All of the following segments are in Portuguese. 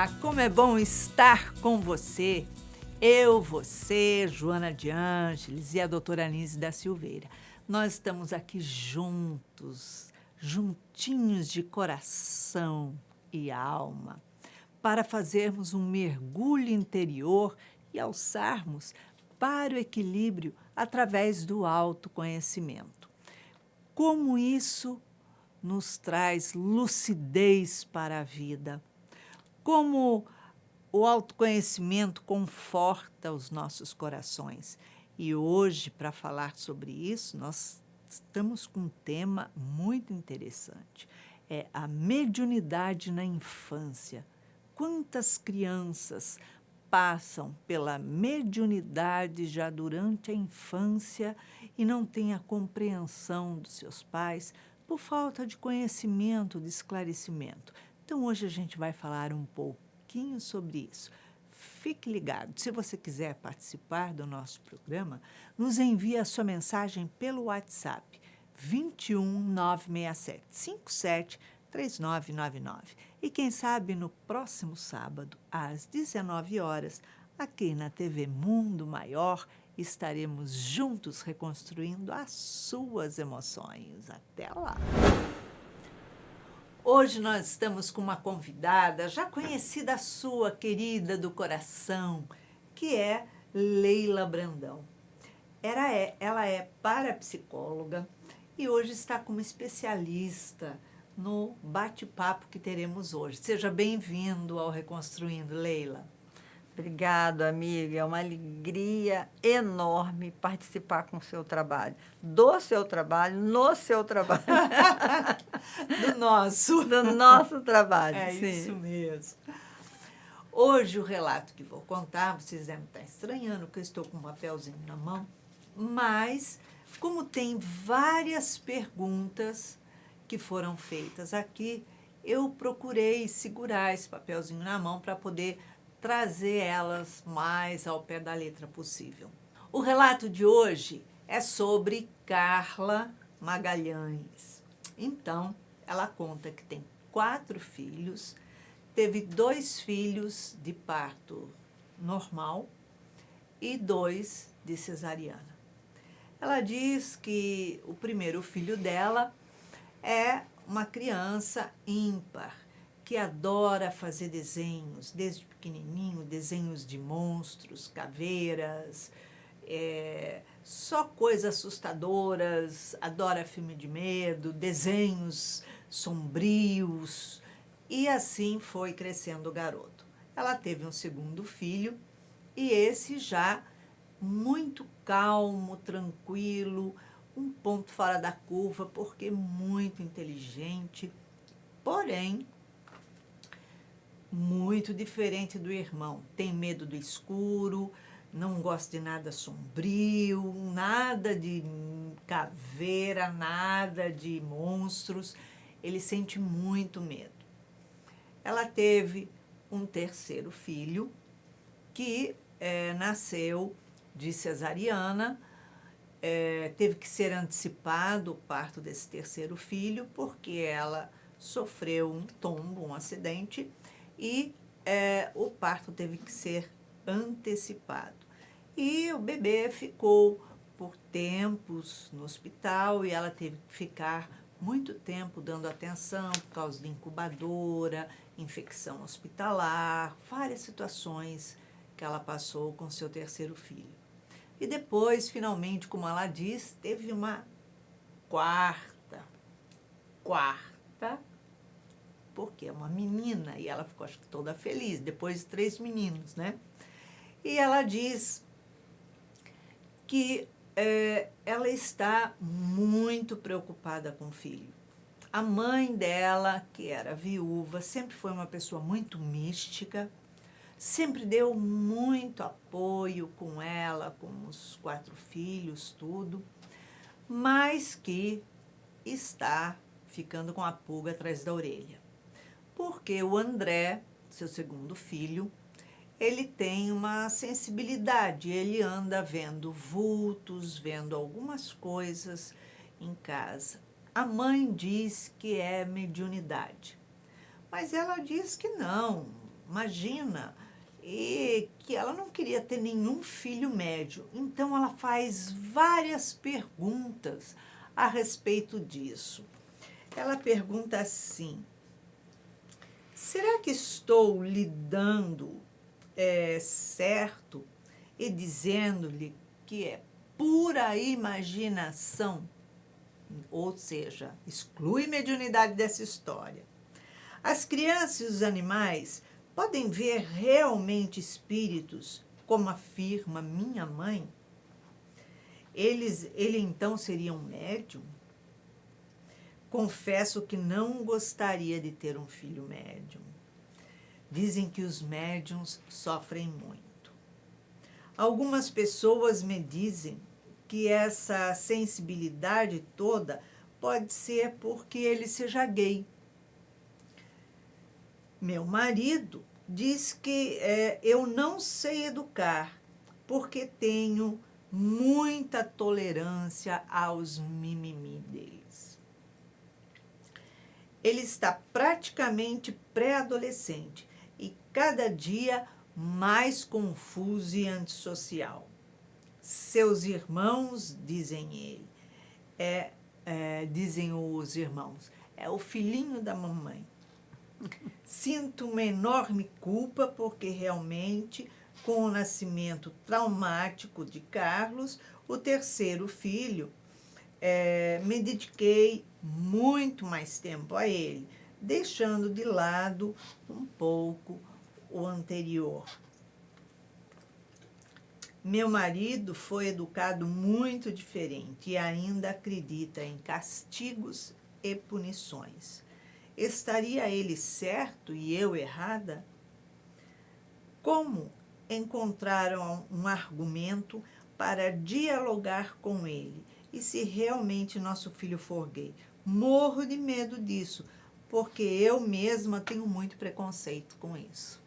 Como é bom estar com você. Eu, você, Joana de Ângeles e a doutora Anise da Silveira. Nós estamos aqui juntos, juntinhos de coração e alma, para fazermos um mergulho interior e alçarmos para o equilíbrio através do autoconhecimento. Como isso nos traz lucidez para a vida, como o autoconhecimento conforta os nossos corações. E hoje, para falar sobre isso, nós estamos com um tema muito interessante. É a mediunidade na infância. Quantas crianças passam pela mediunidade já durante a infância e não têm a compreensão dos seus pais por falta de conhecimento, de esclarecimento? Então, hoje a gente vai falar um pouquinho sobre isso. Fique ligado. Se você quiser participar do nosso programa, nos envie a sua mensagem pelo WhatsApp 21 967 57 3999. E quem sabe no próximo sábado, às 19 horas, aqui na TV Mundo Maior, estaremos juntos reconstruindo as suas emoções. Até lá! Hoje nós estamos com uma convidada já conhecida sua, querida do coração, que é Leila Brandão. Ela é parapsicóloga e hoje está como especialista no bate-papo que teremos hoje. Seja bem-vindo ao Reconstruindo, Leila. Obrigada, amiga. É uma alegria enorme participar com o seu trabalho. Do seu trabalho, no seu trabalho. Do nosso. Do nosso trabalho, É sim. isso mesmo. Hoje o relato que vou contar, vocês devem estar estranhando que eu estou com um papelzinho na mão, mas como tem várias perguntas que foram feitas aqui, eu procurei segurar esse papelzinho na mão para poder trazer elas mais ao pé da letra possível. O relato de hoje é sobre Carla Magalhães. Então, ela conta que tem 4 filhos, teve 2 filhos de parto normal e 2 de cesariana. Ela diz que o primeiro filho dela é uma criança ímpar, que adora fazer desenhos, desde pequenininho, desenhos de monstros, caveiras, só coisas assustadoras, adora filme de medo, desenhos sombrios, e assim foi crescendo o garoto. Ela teve um segundo filho, e esse já muito calmo, tranquilo, um ponto fora da curva, porque muito inteligente, porém muito diferente do irmão. Tem medo do escuro, não gosta de nada sombrio, nada de caveira, nada de monstros. Ele sente muito medo. Ela teve um terceiro filho que nasceu de cesariana. Teve que ser antecipado o parto desse terceiro filho porque ela sofreu um tombo, um acidente, e o parto teve que ser antecipado. E o bebê ficou por tempos no hospital e ela teve que ficar muito tempo dando atenção por causa de incubadora, infecção hospitalar, várias situações que ela passou com seu terceiro filho. E depois, finalmente, como ela diz, teve uma quarta, porque é uma menina, e ela ficou, acho que, toda feliz, depois de 3 meninos, né? E ela diz que ela está muito preocupada com o filho. A mãe dela, que era viúva, sempre foi uma pessoa muito mística, sempre deu muito apoio com ela, com os 4 filhos, tudo, mas que está ficando com a pulga atrás da orelha. Porque o André, seu segundo filho, ele tem uma sensibilidade, ele anda vendo vultos, vendo algumas coisas em casa. A mãe diz que é mediunidade, mas ela diz que não imagina, e que ela não queria ter nenhum filho médio. Então, ela faz várias perguntas a respeito disso. Ela pergunta assim: será que estou lidando certo e dizendo-lhe que é pura imaginação? Ou seja, exclui mediunidade dessa história. As crianças e os animais podem ver realmente espíritos, como afirma minha mãe? Ele então seria um médium? Confesso que não gostaria de ter um filho médium. Dizem que os médiums sofrem muito. Algumas pessoas me dizem que essa sensibilidade toda pode ser porque ele seja gay. Meu marido diz que eu não sei educar, porque tenho muita tolerância aos mimimi deles. Ele está praticamente pré-adolescente e cada dia mais confuso e antissocial. Seus irmãos, dizem ele, dizem os irmãos, é o filhinho da mamãe. Sinto uma enorme culpa porque realmente, com o nascimento traumático de Carlos, o terceiro filho, me dediquei muito mais tempo a ele, deixando de lado um pouco o anterior. Meu marido foi educado muito diferente e ainda acredita em castigos e punições. Estaria ele certo e eu errada? Como encontrar um argumento para dialogar com ele? E se realmente nosso filho for gay? Morro de medo disso, porque eu mesma tenho muito preconceito com isso.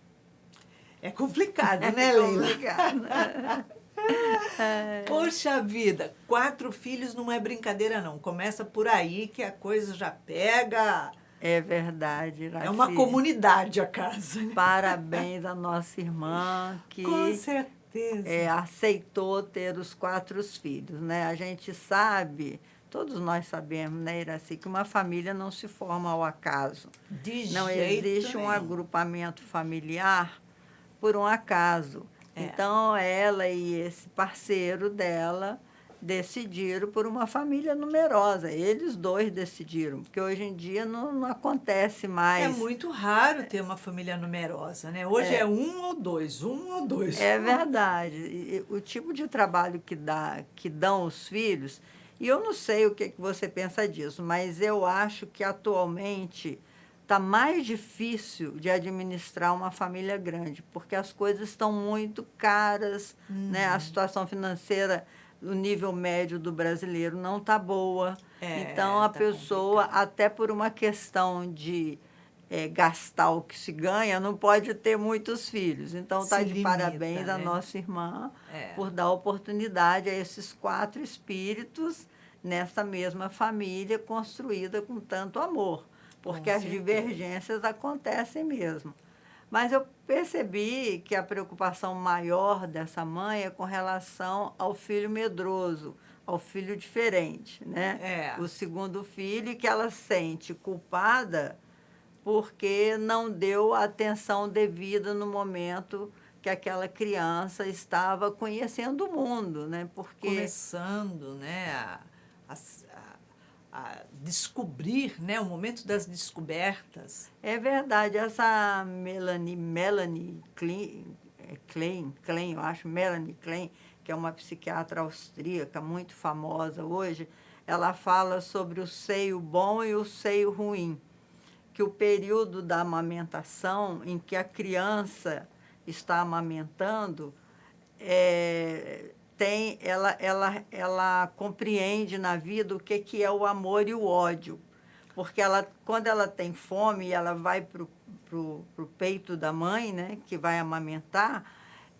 É complicado, né, Leila? É complicado. Poxa vida, 4 filhos não é brincadeira, não. Começa por aí que a coisa já pega. É verdade, Iraci. É uma comunidade a casa. Né? Parabéns à nossa irmã que Com certeza. aceitou ter os 4 filhos, né? A gente sabe, todos nós sabemos, né, Iraci, que uma família não se forma ao acaso. De Não jeito existe um nenhum. agrupamento familiar por um acaso. Então, ela e esse parceiro dela decidiram por uma família numerosa. Eles dois decidiram, porque hoje em dia não acontece mais. É muito raro ter uma família numerosa, né? Hoje é um ou dois. É verdade. E o tipo de trabalho que dão os filhos, e eu não sei o que você pensa disso, mas eu acho que atualmente está mais difícil de administrar uma família grande, porque as coisas estão muito caras, né? A situação financeira no nível médio do brasileiro não está boa. Então, a tá pessoa, complicado. até por uma questão de gastar o que se ganha, não pode ter muitos filhos. Então, está Se de limita, parabéns a né? nossa irmã por dar oportunidade a esses 4 espíritos nessa mesma família construída com tanto amor, porque Com as certeza. divergências acontecem mesmo. Mas eu percebi que a preocupação maior dessa mãe é com relação ao filho medroso, ao filho diferente, né? O segundo filho, e que ela sente culpada porque não deu a atenção devida no momento que aquela criança estava conhecendo o mundo, né? Porque Começando, né, a descobrir, né, o momento das descobertas. é verdade, essa Melanie Klein, eu acho, Melanie Klein, que é uma psiquiatra austríaca muito famosa hoje, ela fala sobre o seio bom e o seio ruim, que o período da amamentação, em que a criança está amamentando, ela compreende na vida o que é o amor e o ódio. Porque quando ela tem fome e ela vai para o peito da mãe, né, que vai amamentar,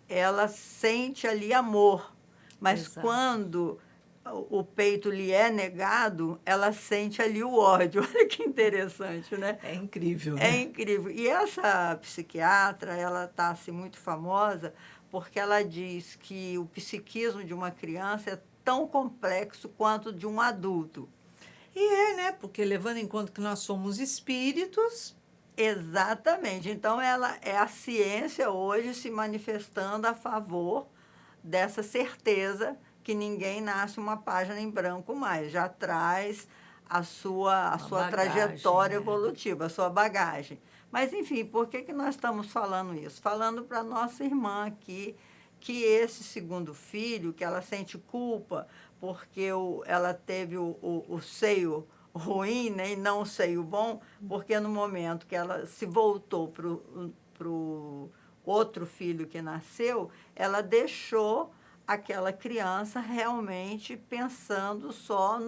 ela sente ali amor. Mas Exato. quando o peito lhe é negado, ela sente ali o ódio. Olha que interessante, né? É incrível, É né? incrível. E essa psiquiatra, ela está assim, muito famosa porque ela diz que o psiquismo de uma criança é tão complexo quanto de um adulto. E né? Porque levando em conta que nós somos espíritos, Exatamente. Então, ela é a ciência hoje se manifestando a favor dessa certeza que ninguém nasce uma página em branco mais, já traz a uma sua bagagem, trajetória né? evolutiva, a sua bagagem. Mas, enfim, por que nós estamos falando isso? Falando para nossa irmã aqui que esse segundo filho, que ela sente culpa porque ela teve o seio ruim, né, e não o seio bom, porque no momento que ela se voltou para o outro filho que nasceu, ela deixou aquela criança realmente pensando só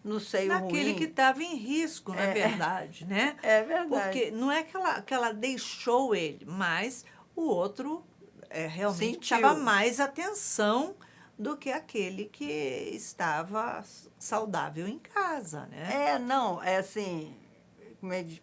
no seio Naquele que ruim. estava em risco, na É, verdade, né? é verdade. Porque não é que ela deixou ele, mas o outro realmente precisava Sentiu. mais atenção do que aquele que estava saudável em casa, né? Não, é assim,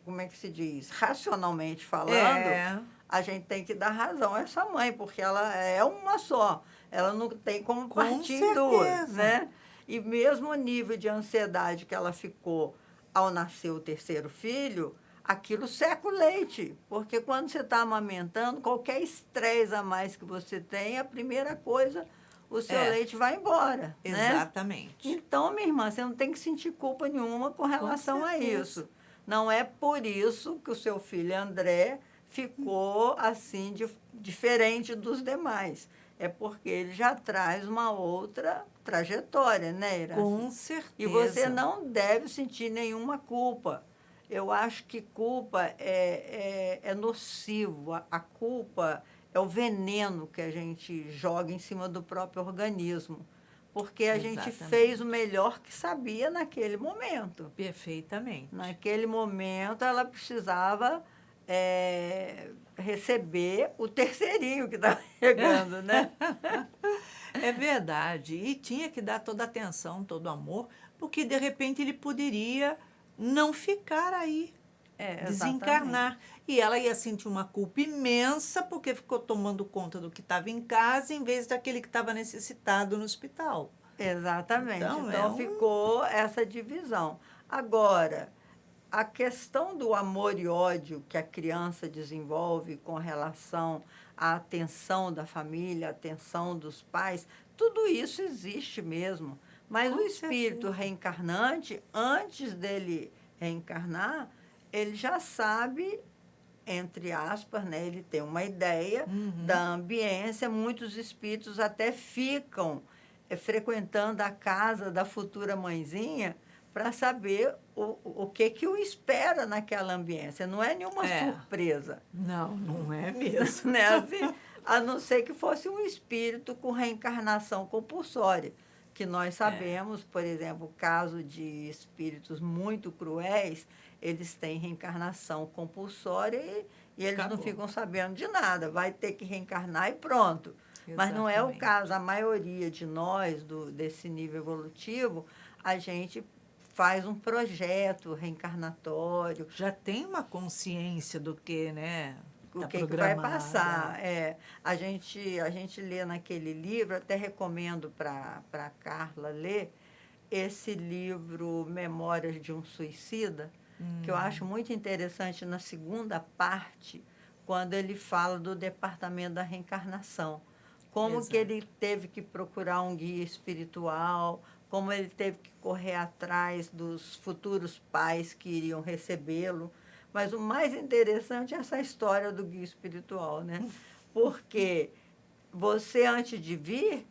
como é que se diz? Racionalmente falando, É, a gente tem que dar razão a essa mãe, porque ela é uma só. Ela não tem como com partir em duas, certeza. né? E mesmo o nível de ansiedade que ela ficou ao nascer o terceiro filho, aquilo seca o leite. Porque quando você está amamentando, qualquer estresse a mais que você tem, a primeira coisa, o seu É, leite vai embora, né? exatamente. Então, minha irmã, você não tem que sentir culpa nenhuma com Com relação a certeza. isso. Não é por isso que o seu filho André ficou assim diferente dos demais. É porque ele já traz uma outra trajetória, né, Iraci? Com E você certeza. não deve sentir nenhuma culpa. Eu acho que culpa é nocivo. A culpa é o veneno que a gente joga em cima do próprio organismo, porque a gente fez o Exatamente. melhor que sabia naquele momento. Perfeitamente. Naquele momento, ela precisava receber o terceirinho que estava chegando, né? É verdade. E tinha que dar toda a atenção, todo o amor, porque de repente ele poderia não ficar aí, Exatamente. desencarnar. E ela ia sentir uma culpa imensa porque ficou tomando conta do que estava em casa em vez daquele que estava necessitado no hospital. Exatamente. Então, é Então, ficou essa divisão. Agora, a questão do amor e ódio que a criança desenvolve com relação à atenção da família, à atenção dos pais, tudo isso existe mesmo. Mas o com espírito certeza. reencarnante, antes dele reencarnar, ele já sabe, entre aspas, né, ele tem uma ideia da Uhum. ambiência. Muitos espíritos até ficam frequentando a casa da futura mãezinha para saber o que o espera naquela ambiência. Não é nenhuma É. surpresa, Não, não é mesmo. né? Assim, a não ser que fosse um espírito com reencarnação compulsória, que nós É. sabemos, por exemplo, o caso de espíritos muito cruéis, eles têm reencarnação compulsória e eles não Acabou. ficam sabendo de nada, vai ter que reencarnar e pronto. Mas não é o caso, Exatamente. a maioria de nós, desse nível evolutivo, a gente faz um projeto reencarnatório, Já tem uma consciência do que, né? o Está que vai programada. passar. A gente lê naquele livro, até recomendo para a Carla ler, esse livro Memórias de um Suicida, que eu acho muito interessante na segunda parte, quando ele fala do departamento da reencarnação. Como que Exato. ele teve que procurar um guia espiritual, como ele teve que correr atrás dos futuros pais que iriam recebê-lo. Mas o mais interessante é essa história do guia espiritual, né? Porque você, antes de vir,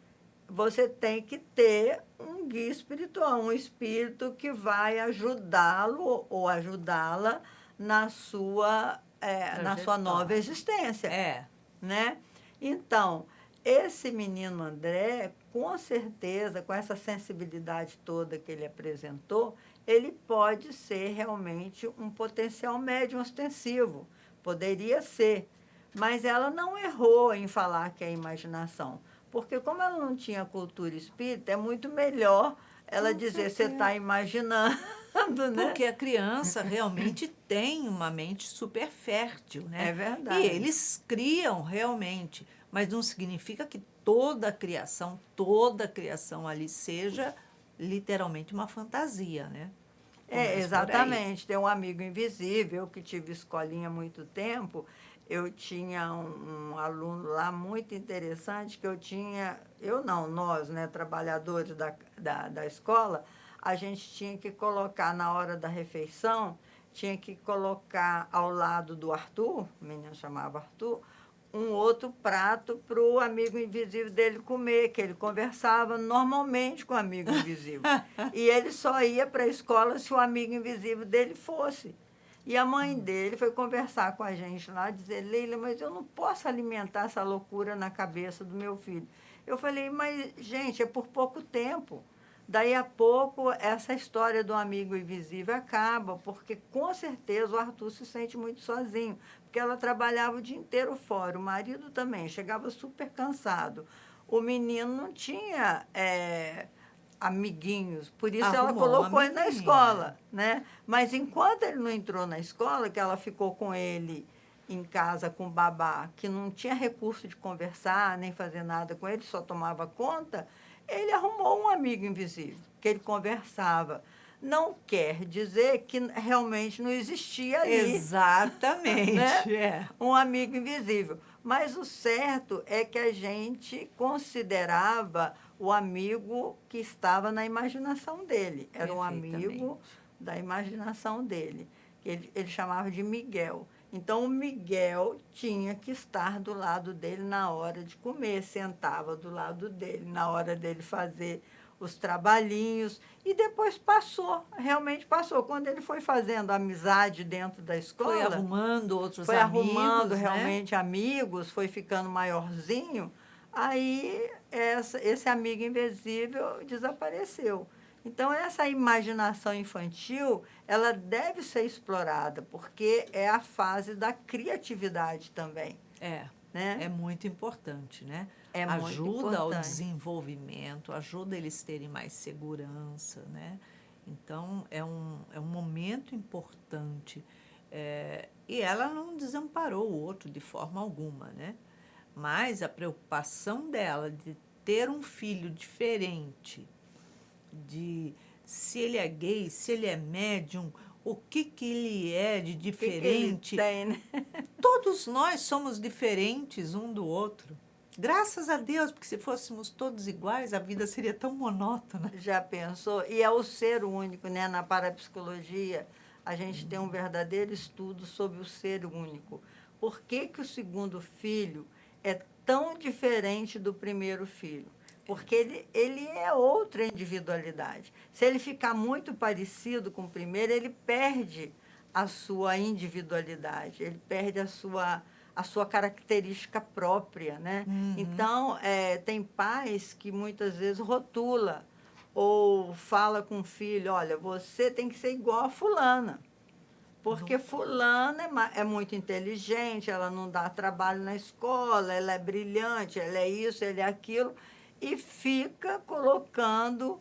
você tem que ter um guia espiritual, um espírito que vai ajudá-lo ou ajudá-la na sua nova Trajetória. existência, É, né? Então, esse menino André, com certeza, com essa sensibilidade toda que ele apresentou, ele pode ser realmente um potencial médium ostensivo. Poderia ser. Mas ela não errou em falar que é imaginação, Porque como ela não tinha cultura espírita, é muito melhor ela Com dizer, você certeza. está imaginando, né? Porque a criança realmente tem uma mente super fértil, né? É E verdade. eles criam realmente, mas não significa que toda a criação ali seja literalmente uma fantasia, né? É, Começa por aí. exatamente. Tem um amigo invisível, eu que tive escolinha há muito tempo. Eu tinha um aluno lá muito interessante que eu tinha, eu não, nós, né, trabalhadores da escola, a gente tinha que colocar na hora da refeição, tinha que colocar ao lado do Arthur, o menino chamava Arthur, um outro prato para o amigo invisível dele comer, que ele conversava normalmente com o amigo invisível. E ele só ia para a escola se o amigo invisível dele fosse. E a mãe dele foi conversar com a gente lá, dizer, Leila, mas eu não posso alimentar essa loucura na cabeça do meu filho. Eu falei, mas, gente, é por pouco tempo. Daí a pouco, essa história do amigo invisível acaba, porque com certeza o Arthur se sente muito sozinho, porque ela trabalhava o dia inteiro fora, o marido também, chegava super cansado. O menino não tinha amiguinhos, por isso ela Arrumou um colocou ele na amiguinho, é. escola, né? Mas enquanto ele não entrou na escola, que ela ficou com ele em casa com o babá, que não tinha recurso de conversar, nem fazer nada com ele, só tomava conta, ele arrumou um amigo invisível, que ele conversava. Não quer dizer que realmente não existia ali, né? Exatamente, é. Um amigo invisível. Mas o certo é que a gente considerava o amigo que estava na imaginação dele. Era um amigo Perfeitamente. da imaginação dele, que ele chamava de Miguel. Então, o Miguel tinha que estar do lado dele na hora de comer, sentava do lado dele na hora dele fazer os trabalhinhos. E depois passou, realmente passou. Quando ele foi fazendo amizade dentro da Foi escola, arrumando outros foi arrumando amigos, né? realmente amigos, foi ficando maiorzinho, aí esse amigo invisível desapareceu. Então, essa imaginação infantil, ela deve ser explorada, porque é a fase da criatividade também, É, né? é muito importante, né? É muito Ajuda ao importante. desenvolvimento, ajuda eles terem mais segurança, né? Então, é um momento importante. E ela não desamparou o outro de forma alguma, né? Mas a preocupação dela de ter um filho diferente, de se ele é gay, se ele é médium, o que ele é de O que ele diferente. tem, né? Todos nós somos diferentes um do outro. Graças a Deus, porque se fôssemos todos iguais, a vida seria tão monótona. Já pensou? E é o ser único, né? Na parapsicologia, a gente tem um verdadeiro estudo sobre o ser único. Por que que o segundo filho é tão diferente do primeiro filho? Porque ele é outra individualidade. Se ele ficar muito parecido com o primeiro, ele perde a sua individualidade, ele perde a sua característica própria, né? Uhum. Então, tem pais que muitas vezes rotula ou fala com o filho, olha, você tem que ser igual a fulana, porque fulana é muito inteligente, ela não dá trabalho na escola, ela é brilhante, ela é isso, ela é aquilo, e fica colocando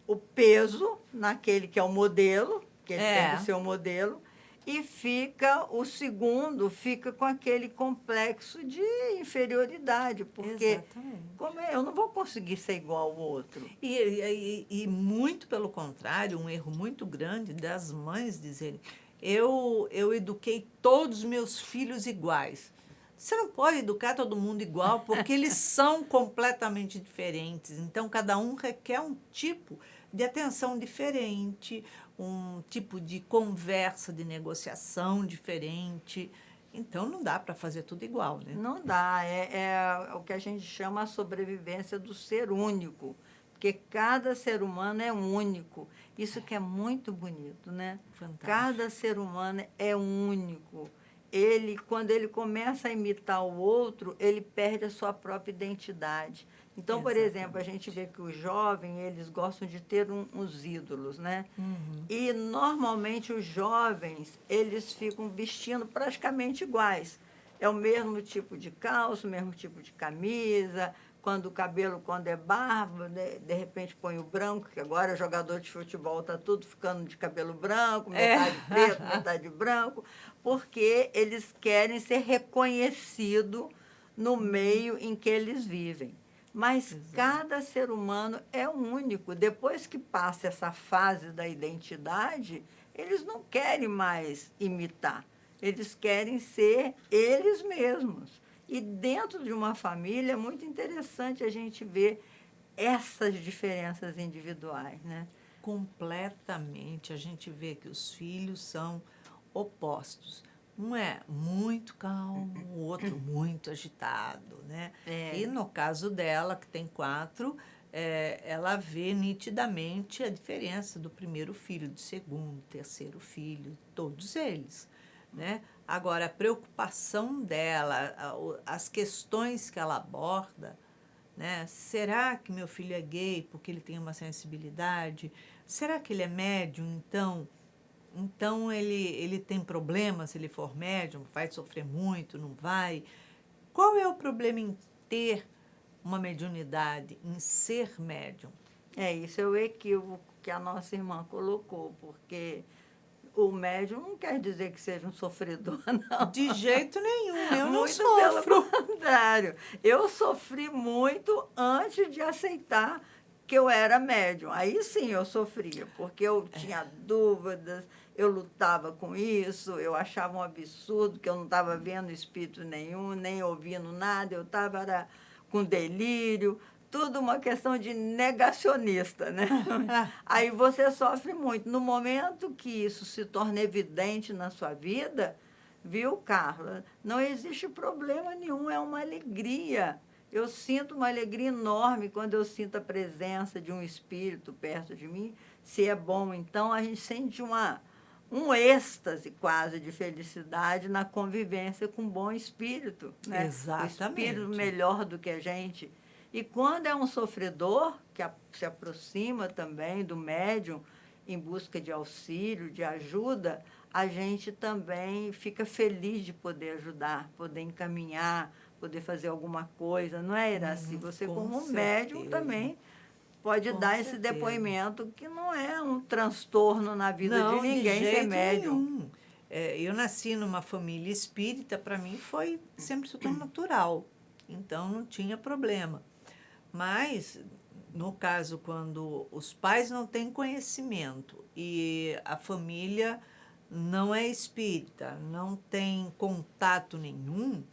o peso naquele que é o modelo, que ele tem que É, ser o modelo, e fica o segundo, fica com aquele complexo de inferioridade, porque exatamente. como eu não vou conseguir ser igual ao outro. E muito pelo contrário, um erro muito grande das mães dizerem: eu eduquei todos os meus filhos iguais. Você não pode educar todo mundo igual, porque eles são completamente diferentes. Então, cada um requer um tipo de atenção diferente, um tipo de conversa, de negociação diferente. Então, não dá para fazer tudo igual, né? Não dá, é o que a gente chama a sobrevivência do ser único, porque cada ser humano é único. Isso que é muito bonito, né? Cada Fantástico. ser humano é único. Ele, quando ele começa a imitar o outro, ele perde a sua própria identidade. Então, por exemplo, a gente Exatamente. vê que os jovens, eles gostam de ter uns ídolos, né? Uhum. E, normalmente, os jovens, eles ficam vestindo praticamente iguais. É o mesmo tipo de calça, o mesmo tipo de camisa, quando o cabelo, quando é barba, de repente põe o branco, que agora jogador de futebol está tudo ficando de cabelo branco, É. metade preto, metade branco, porque eles querem ser reconhecidos no meio em que eles vivem. Mas Exato. cada ser humano é único. Depois que passa essa fase da identidade, eles não querem mais imitar. Eles querem ser eles mesmos. E dentro de uma família é muito interessante a gente ver essas diferenças individuais, né? Completamente. A gente vê que os filhos são opostos. Um é muito calmo, o outro muito agitado, né? É. E no caso dela, que tem 4, ela vê nitidamente a diferença do primeiro filho, do segundo, terceiro filho, todos eles, né? Agora, a preocupação dela, as questões que ela aborda, né? Será que meu filho é gay porque ele tem uma sensibilidade? Será que ele é médium, então? Então ele tem problema se ele for médium? Vai sofrer muito, não vai? Qual é o problema em ter uma mediunidade, em ser médium? Isso é o equívoco que a nossa irmã colocou, porque o médium não quer dizer que seja um sofredor, não. De jeito nenhum, eu não Muito pelo sofro. contrário. Eu sofri muito antes de aceitar que eu era médium. Aí sim eu sofria, porque eu tinha dúvidas, eu lutava com isso, eu achava um absurdo que eu não estava vendo espírito nenhum, nem ouvindo nada, eu estava com delírio, tudo uma questão de negacionista, né? Aí você sofre muito. No momento que isso se torna evidente na sua vida, viu, Carla? Não existe problema nenhum, é uma alegria. Eu sinto uma alegria enorme quando eu sinto a presença de um espírito perto de mim. Se é bom, então, a gente sente um êxtase quase de felicidade na convivência com um bom espírito, né? O espírito Exatamente. melhor do que a gente. E quando é um sofredor, que se aproxima também do médium em busca de auxílio, de ajuda, a gente também fica feliz de poder ajudar, poder encaminhar, poder fazer alguma coisa, não é, Iraci? Você, Com como médium, certeza. também pode Com dar esse certeza. depoimento que não é um transtorno na vida de Não, de ninguém ser jeito médium. nenhum. Eu nasci numa família espírita, para mim foi sempre super natural, então não tinha problema. Mas, no caso, quando os pais não têm conhecimento e a família não é espírita, não tem contato nenhum,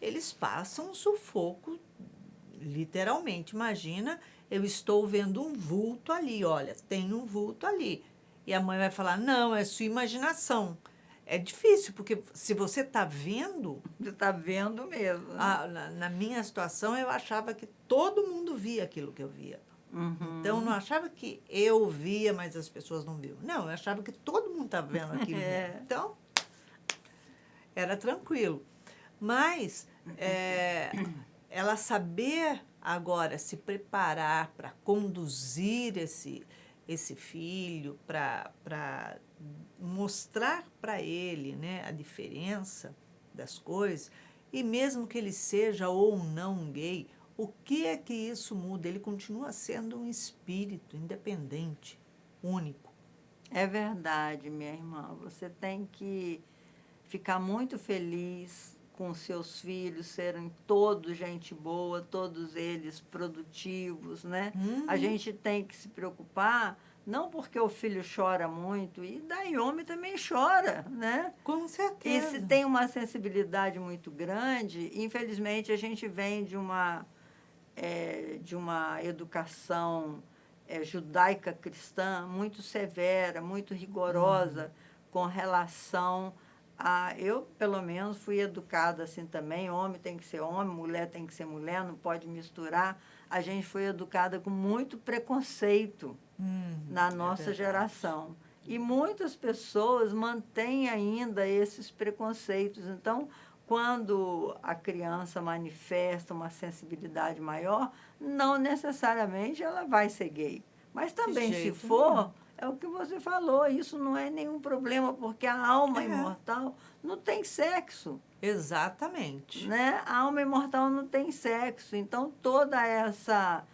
eles passam um sufoco, literalmente. Imagina, eu estou vendo um vulto ali, olha, tem um vulto ali. E a mãe vai falar, não, é sua imaginação. É difícil, porque se você está vendo, Você está vendo mesmo, né? na minha situação, eu achava que todo mundo via aquilo que eu via. Então, eu não achava que eu via, mas as pessoas não viam. Não, eu achava que todo mundo estava vendo aquilo mesmo. Então, era tranquilo. Mas, ela saber agora se preparar para conduzir esse filho, para mostrar para ele, né, a diferença das coisas, e mesmo que ele seja ou não gay, o que é que isso muda? Ele continua sendo um espírito independente, único. É verdade, minha irmã. Você tem que ficar muito feliz com seus filhos serem todos gente boa, todos eles produtivos, né? A gente tem que se preocupar, não porque o filho chora muito, e daí homem também chora, né? Com E certeza. se tem uma sensibilidade muito grande, infelizmente a gente vem de uma educação judaica cristã muito severa, muito rigorosa com relação a... Eu, pelo menos, fui educada assim também, homem tem que ser homem, mulher tem que ser mulher, não pode misturar. A gente foi educada com muito preconceito na nossa verdade. geração. E muitas pessoas mantêm ainda esses preconceitos. Então, quando a criança manifesta uma sensibilidade maior, não necessariamente ela vai ser gay. Mas também, se jeito for, nenhum. é o que você falou, isso não é nenhum problema, porque a alma É. imortal não tem sexo. Exatamente. né? A alma imortal não tem sexo. Então, toda essa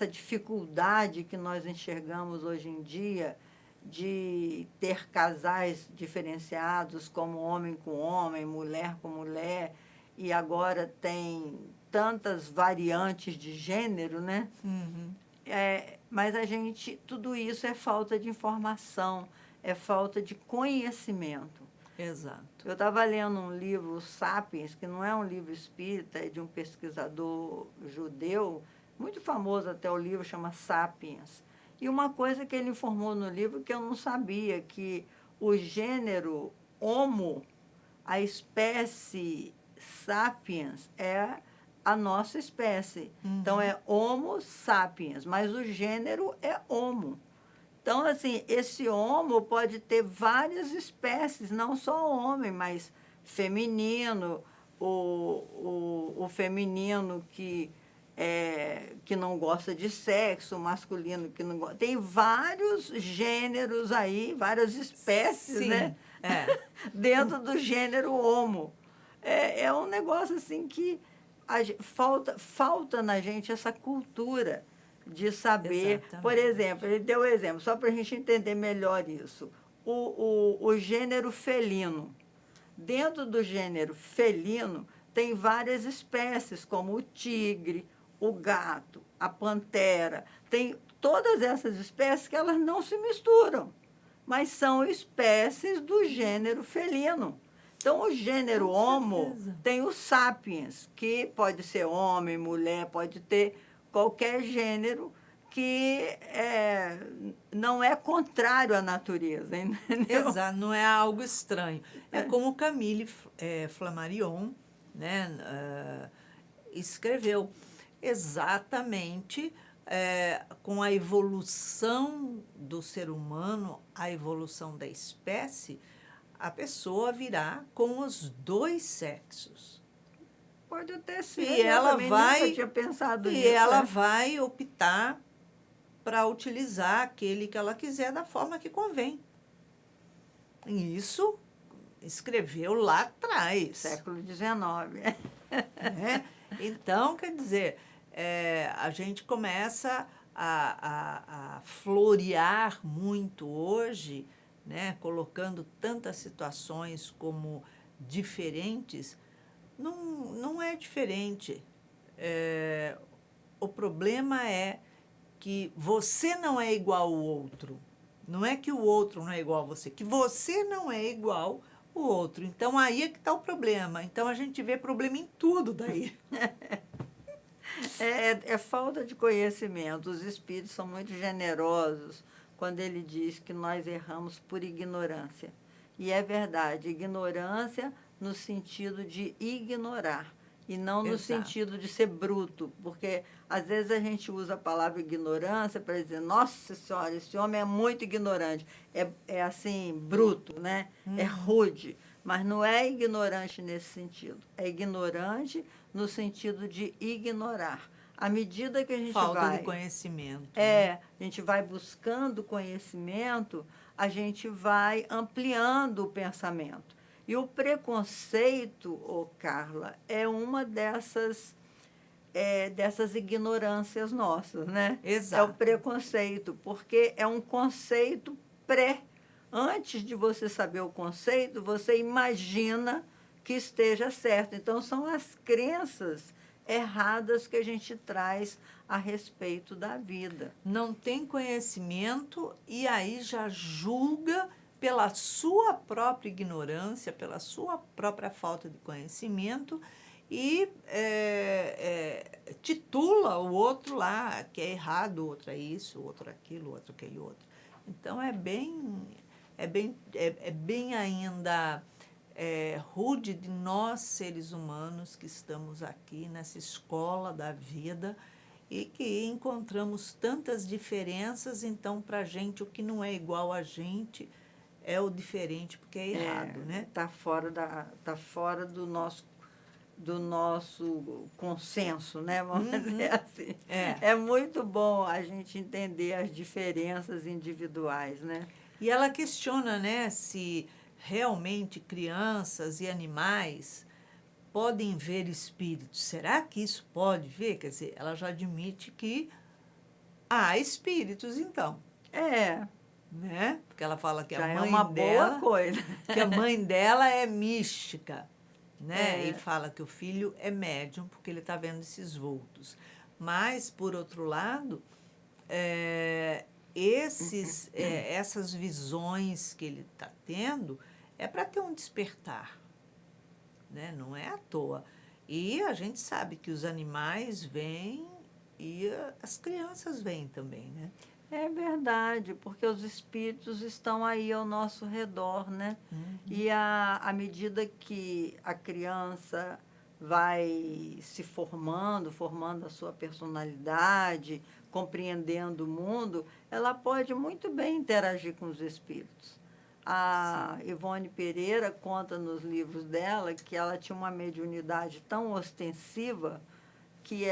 dificuldade que nós enxergamos hoje em dia de ter casais diferenciados, como homem com homem, mulher com mulher, e agora tem tantas variantes de gênero, né? Uhum. Mas tudo isso é falta de informação, é falta de conhecimento. Exato. Eu estava lendo um livro, Sapiens, que não é um livro espírita, é de um pesquisador judeu, muito famoso até o livro, chama Sapiens. E uma coisa que ele informou no livro que eu não sabia, que o gênero Homo, a espécie Sapiens, é a nossa espécie. Então, é Homo sapiens, mas o gênero é Homo. Então, assim, esse homo pode ter várias espécies, não só homem, mas feminino, o feminino que não gosta de sexo, o masculino que não gosta. Tem vários gêneros aí, várias espécies, né? Sim, é. Dentro do gênero homo. É um negócio assim que falta na gente essa cultura de saber. Por Exatamente. exemplo, ele deu o exemplo, só para a gente entender melhor isso. O gênero felino. Dentro do gênero felino, tem várias espécies, como o tigre, o gato, a pantera. Tem todas essas espécies que elas não se misturam, mas são espécies do gênero felino. Então, o gênero Com Homo certeza. tem o sapiens, que pode ser homem, mulher, pode ter qualquer gênero que não é contrário à natureza, entendeu? Exato, não é algo estranho. É como Camille Flammarion, né, escreveu. Exatamente, com a evolução do ser humano, a evolução da espécie, a pessoa virá com os dois sexos. Pode até ser, E eu ela também nunca vai, tinha pensado e nisso. ela vai optar para utilizar aquele que ela quiser da forma que convém. E isso escreveu lá atrás. Século XIX. Né? Então, quer dizer, a gente começa a florear muito hoje, né? Colocando tantas situações como diferentes. Não é diferente. O problema é que você não é igual ao outro. Não é que o outro não é igual a você, que você não é igual ao outro. Então, aí é que está o problema. Então, a gente vê problema em tudo daí. É falta de conhecimento. Os espíritos são muito generosos quando ele diz que nós erramos por ignorância. E é verdade, ignorância no sentido de ignorar e não no Exato. sentido de ser bruto, porque às vezes a gente usa a palavra ignorância para dizer, nossa senhora, esse homem é muito ignorante, é assim, bruto, né? É rude, mas não é ignorante nesse sentido, é ignorante no sentido de ignorar. À medida que a gente Falta vai... de conhecimento. Né? A gente vai buscando conhecimento, a gente vai ampliando o pensamento. E o preconceito, Carla, é uma dessas ignorâncias nossas, né? Exato. É o preconceito, porque é um conceito pré. Antes de você saber o conceito, você imagina que esteja certo. Então, são as crenças erradas que a gente traz a respeito da vida. Não tem conhecimento e aí já julga pela sua própria ignorância, pela sua própria falta de conhecimento e titula o outro lá, que é errado, o outro é isso, o outro é aquilo, o outro é aquele outro. Então, é bem ainda rude de nós, seres humanos, que estamos aqui nessa escola da vida e que encontramos tantas diferenças, então, para a gente, o que não é igual a gente é o diferente, porque é errado, né? Está fora do nosso consenso, né? Vamos dizer assim. É muito bom a gente entender as diferenças individuais, né? E ela questiona, né, se realmente crianças e animais podem ver espíritos. Será que isso pode ver? Quer dizer, ela já admite que há espíritos, então, É, né? Porque ela fala que a já é mãe uma boa dela, coisa. que a mãe dela é mística, né? E É, fala que o filho é médium porque ele está vendo esses vultos. Mas, por outro lado, é, essas visões que ele está tendo é para ter um despertar, né? Não é à toa. E a gente sabe que os animais vêm e as crianças vêm também, né? é verdade, porque os espíritos estão aí ao nosso redor, né? Uhum. E à medida que a criança vai se formando, formando a sua personalidade, compreendendo o mundo, ela pode muito bem interagir com os espíritos. Sim. A Ivone Pereira conta nos livros dela que ela tinha uma mediunidade tão ostensiva que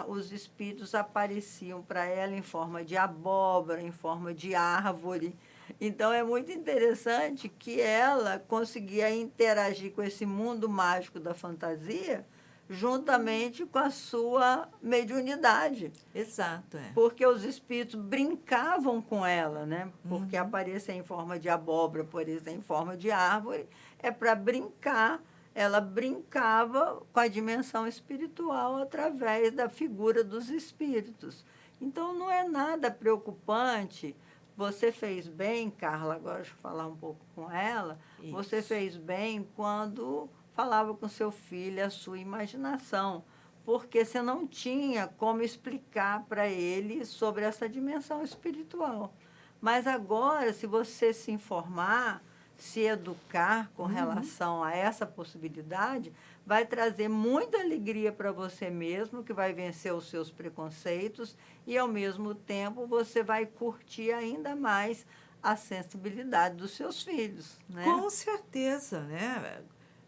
os espíritos apareciam para ela em forma de abóbora, em forma de árvore. Então é muito interessante que ela conseguia interagir com esse mundo mágico da fantasia juntamente com a sua mediunidade, Exato, é. porque os espíritos brincavam com ela, né? Porque Uhum. aparecer em forma de abóbora, por exemplo, em forma de árvore, é para brincar. Ela brincava com a dimensão espiritual através da figura dos espíritos. Então, não é nada preocupante. Você fez bem, Carla, agora deixa eu falar um pouco com ela. Você Isso. fez bem quando falava com seu filho a sua imaginação, porque você não tinha como explicar para ele sobre essa dimensão espiritual. Mas agora, se você se informar, se educar com Uhum. relação a essa possibilidade, vai trazer muita alegria para você mesmo, que vai vencer os seus preconceitos, e, ao mesmo tempo, você vai curtir ainda mais a sensibilidade dos seus filhos, né? Com certeza, né?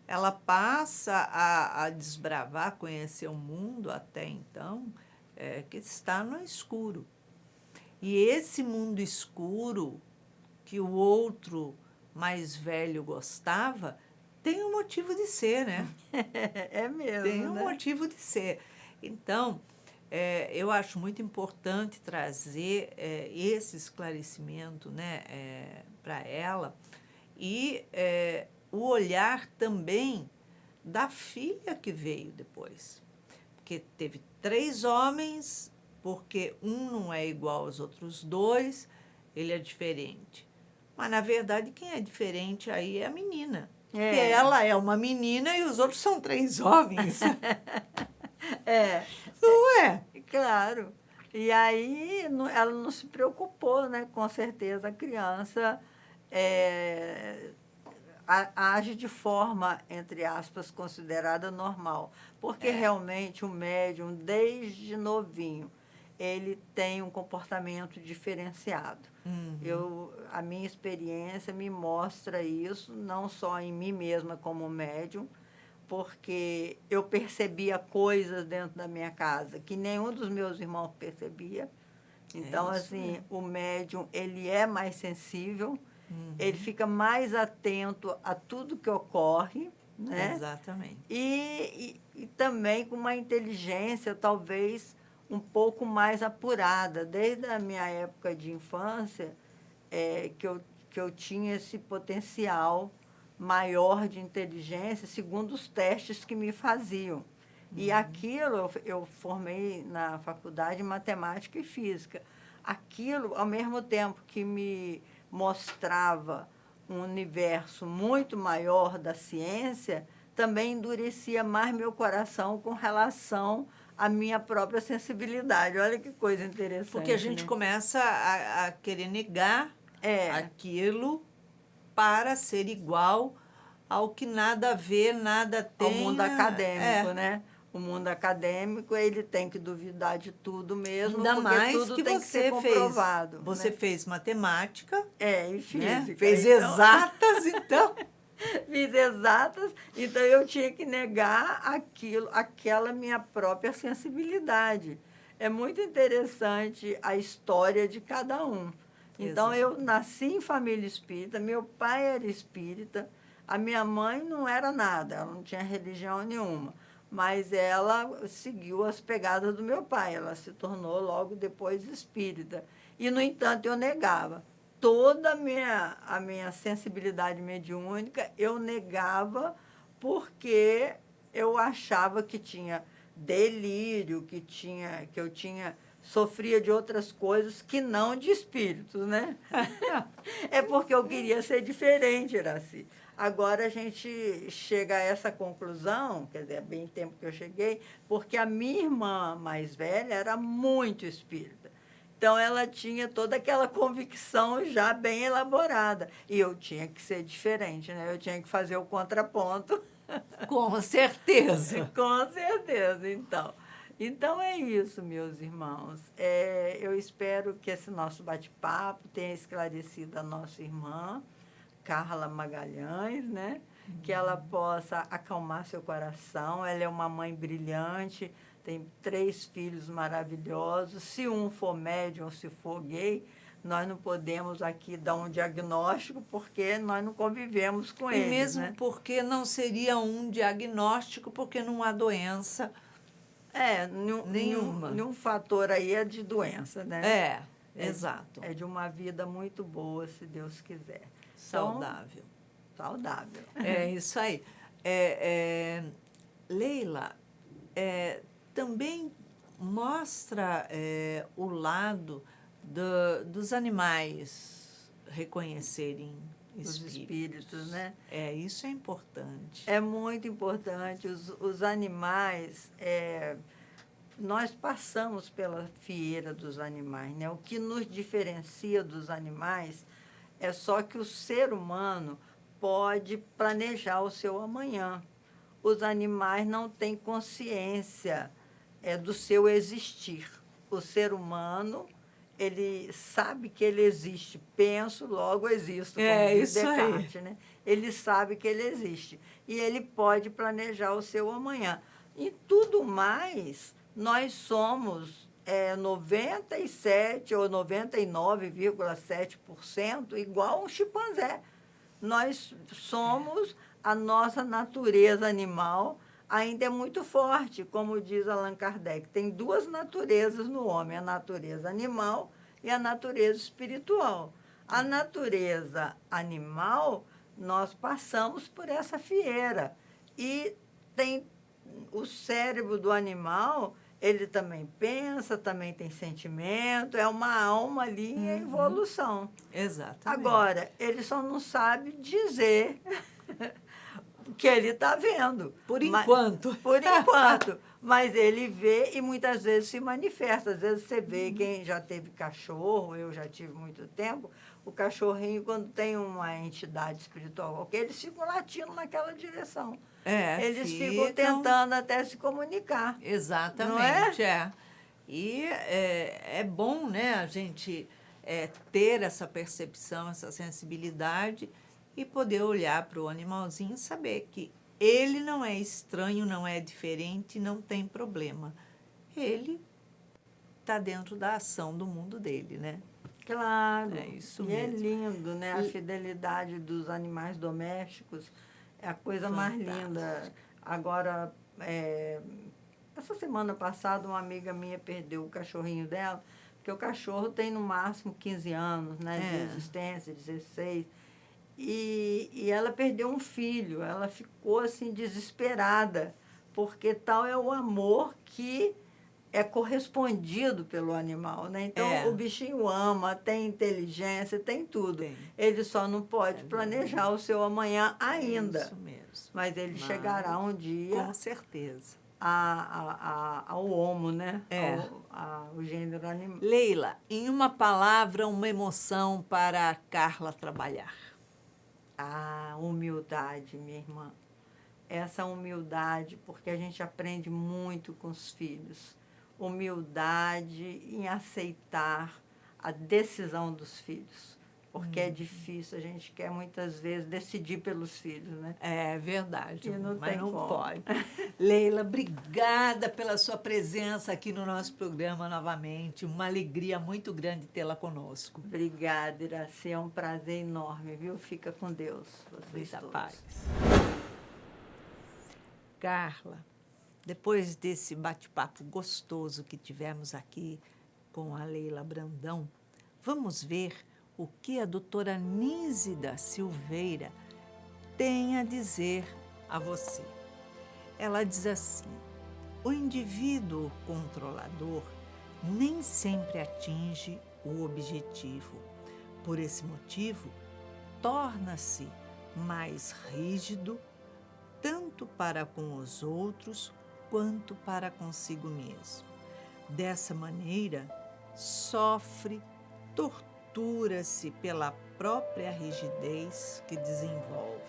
Ela passa a desbravar, conhecer o mundo até então, que está no escuro. E esse mundo escuro que o outro mais velho gostava tem um motivo de ser, né? É Tem mesmo, um né? motivo de ser. Então, eu acho muito importante trazer esse esclarecimento, né, para ela e o olhar também da filha que veio depois. Porque teve 3 homens, porque um não é igual aos outros 2, ele é diferente. Mas, na verdade, quem é diferente aí é a menina. Que É, ela é uma menina e os outros são 3 homens. é, Não é? claro. E aí ela não se preocupou, né? Com certeza a criança é, age de forma, entre aspas, considerada normal. Porque É. realmente o médium, desde novinho, ele tem um comportamento diferenciado. Uhum. A minha experiência me mostra isso, não só em mim mesma como médium, porque eu percebia coisas dentro da minha casa que nenhum dos meus irmãos percebia. É Então, isso assim, mesmo. o médium, ele é mais sensível, ele Uhum. fica mais atento a tudo que ocorre, né? Exatamente. E também com uma inteligência talvez um pouco mais apurada. Desde a minha época de infância, é, que, eu, que eu tinha esse potencial maior de inteligência, segundo os testes que me faziam. E Uhum. aquilo, eu formei na faculdade em matemática e física. Aquilo, ao mesmo tempo que me mostrava um universo muito maior da ciência, também endurecia mais meu coração com relação à minha própria sensibilidade. Olha que coisa Porque a interessante, gente né? começa a querer negar É, aquilo para ser igual ao que nada a ver, nada ao tem. mundo acadêmico, É. né? O mundo acadêmico, ele tem que duvidar de tudo mesmo, Ainda porque mais tudo que tem que ser comprovado, você né? fez matemática, É, e né? física. Fez Então, exatas, então. fiz exatas, então eu tinha que negar aquilo, aquela minha própria sensibilidade. É muito interessante a história de cada um. Então, eu Exato. nasci em família espírita, meu pai era espírita, a minha mãe não era nada, ela não tinha religião nenhuma, mas ela seguiu as pegadas do meu pai, ela se tornou logo depois espírita. E, no entanto, eu negava. Toda a minha sensibilidade mediúnica eu negava porque eu achava que tinha delírio, que eu tinha sofria de outras coisas que não de espíritos, né? É porque eu queria ser diferente, Iraci. Agora a gente chega a essa conclusão, quer dizer, é bem tempo que eu cheguei, porque a minha irmã mais velha era muito espírita. Então ela tinha toda aquela convicção já bem elaborada. E eu tinha que ser diferente, né? Eu tinha que fazer o contraponto. Com certeza. Com certeza, então. Então é isso, meus irmãos. Eu espero que esse nosso bate-papo tenha esclarecido a nossa irmã, Carla Magalhães, né? Que ela possa acalmar seu coração. Ela é uma mãe brilhante, tem 3 filhos maravilhosos. Se um for médium, se for gay, nós não podemos aqui dar um diagnóstico porque nós não convivemos com E eles, mesmo né? porque não seria um diagnóstico, porque não há doença Nenhum, nenhuma. nenhum fator aí é de doença, né? É, É, exato. é de uma vida muito boa, se Deus quiser. Então, Saudável. saudável. É isso aí. É, Leila, também mostra o lado dos animais reconhecerem Os espíritos, espíritos. né? Isso é importante. É muito importante. Os animais, nós passamos pela fieira dos animais, né? O que nos diferencia dos animais é só que o ser humano pode planejar o seu amanhã. Os animais não têm consciência do seu existir. O ser humano, ele sabe que ele existe. Penso, logo existo, como É diz isso aí. Descartes, né? Ele sabe que ele existe. E ele pode planejar o seu amanhã. E tudo mais, nós somos 97 ou 99,7% igual um chimpanzé. Nós somos, a nossa natureza animal ainda é muito forte, como diz Allan Kardec. Tem 2 naturezas no homem, a natureza animal e a natureza espiritual. A natureza animal, nós passamos por essa fieira. E tem o cérebro do animal, ele também pensa, também tem sentimento, é uma alma ali em evolução. Exatamente. Agora, ele só não sabe dizer que ele está vendo. Por enquanto. Por enquanto. Mas ele vê e muitas vezes se manifesta. Às vezes você vê quem já teve cachorro, eu já tive muito tempo, o cachorrinho, quando tem uma entidade espiritual qualquer, eles ficam latindo naquela direção. Eles ficam tentando até se comunicar. Exatamente, E é bom, né, a gente ter essa percepção, essa sensibilidade e poder olhar para o animalzinho e saber que ele não é estranho, não é diferente, não tem problema. Ele está dentro da ação do mundo dele, né? Claro. É isso e mesmo. é lindo, né? A fidelidade dos animais domésticos é a coisa mais linda. Agora, essa semana passada, uma amiga minha perdeu o cachorrinho dela, porque o cachorro tem no máximo 15 anos, né, de existência, 16. E ela perdeu um filho. Ela ficou assim desesperada, porque tal é o amor que é correspondido pelo animal, né? Então, o bichinho ama, tem inteligência, tem tudo. Tem. Ele só não pode planejar o seu amanhã ainda. É isso mesmo. Mas ele chegará um dia Com certeza. ao homo, né? Ao gênero animal. Leila, em uma palavra, uma emoção para a Carla trabalhar. A humildade, minha irmã. Essa humildade, porque a gente aprende muito com os filhos. Humildade em aceitar a decisão dos filhos. porque é difícil, a gente quer muitas vezes decidir pelos filhos, né? É verdade, E não mas tem não como. pode. Leila, obrigada pela sua presença aqui no nosso programa novamente. Uma alegria muito grande tê-la conosco. Obrigada, Iraci, é um prazer enorme, viu? Fica com Deus, vocês Muita todos. paz. Carla, depois desse bate-papo gostoso que tivemos aqui com a Leila Brandão, vamos ver o que a doutora Nízida Silveira tem a dizer a você. Ela diz assim: o indivíduo controlador nem sempre atinge o objetivo. Por esse motivo, torna-se mais rígido, tanto para com os outros quanto para consigo mesmo. Dessa maneira, sofre, tortura-se pela própria rigidez que desenvolve.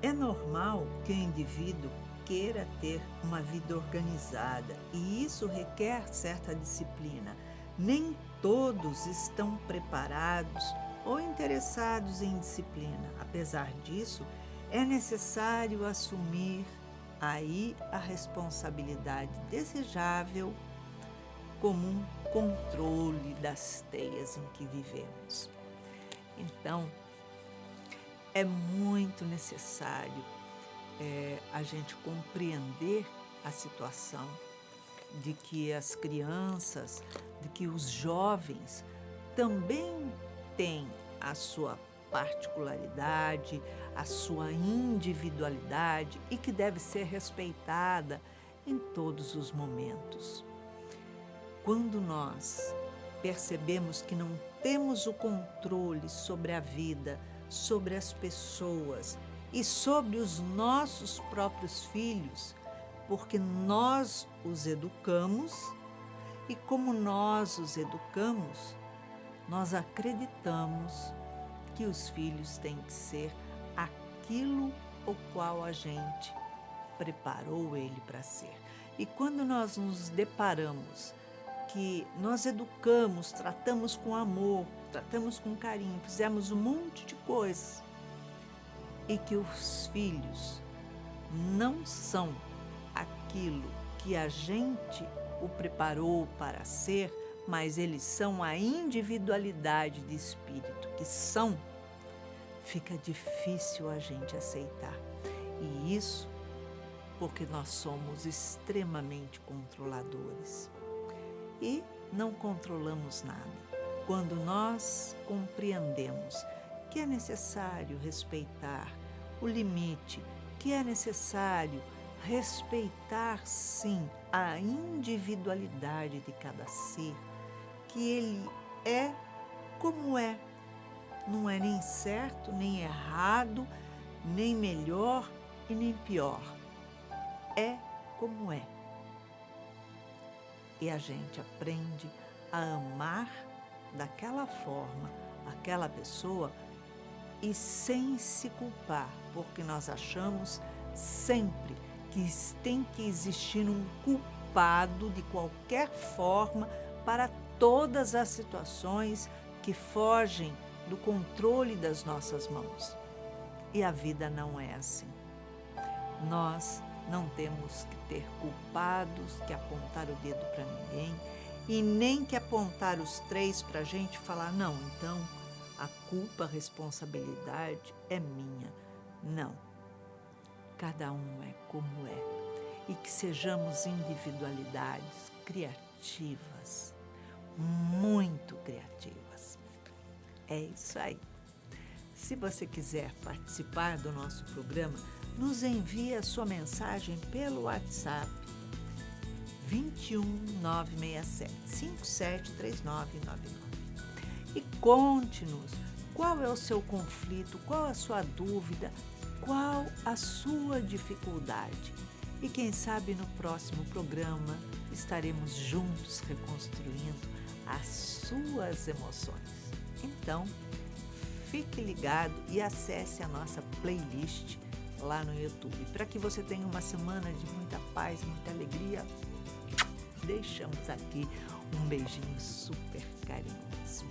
É normal que o indivíduo queira ter uma vida organizada e isso requer certa disciplina. Nem todos estão preparados ou interessados em disciplina. Apesar disso, é necessário assumir aí a responsabilidade desejável como um controle das teias em que vivemos. Então, é muito necessário a gente compreender a situação de que as crianças, de que os jovens também têm a sua particularidade, a sua individualidade e que deve ser respeitada em todos os momentos. Quando nós percebemos que não temos o controle sobre a vida, sobre as pessoas e sobre os nossos próprios filhos, porque nós os educamos e como nós os educamos, nós acreditamos que os filhos têm que ser aquilo o qual a gente preparou ele para ser. E quando nós nos deparamos que nós educamos, tratamos com amor, tratamos com carinho, fizemos um monte de coisas e que os filhos não são aquilo que a gente o preparou para ser, mas eles são a individualidade de espírito que são, fica difícil a gente aceitar. E isso porque nós somos extremamente controladores e não controlamos nada. Quando nós compreendemos que é necessário respeitar o limite, que é necessário respeitar, sim, a individualidade de cada ser, que ele é como é. Não é nem certo, nem errado, nem melhor e nem pior. É como é. E a gente aprende a amar daquela forma aquela pessoa e sem se culpar, porque nós achamos sempre que tem que existir um culpado de qualquer forma para todas as situações que fogem do controle das nossas mãos. E a vida não é assim. Nós não temos que ter culpados, que apontar o dedo para ninguém e nem que apontar os três para a gente falar, não, então a culpa, a responsabilidade é minha. Não. Cada um é como é. E que sejamos individualidades criativas, muito criativas. É isso aí. Se você quiser participar do nosso programa, nos envie a sua mensagem pelo WhatsApp 21 967 573999 e conte-nos qual é o seu conflito, qual a sua dúvida, qual a sua dificuldade. E quem sabe no próximo programa estaremos juntos reconstruindo as suas emoções. Então, fique ligado e acesse a nossa playlist lá no YouTube. Para que você tenha uma semana de muita paz, muita alegria, deixamos aqui um beijinho super carinhoso.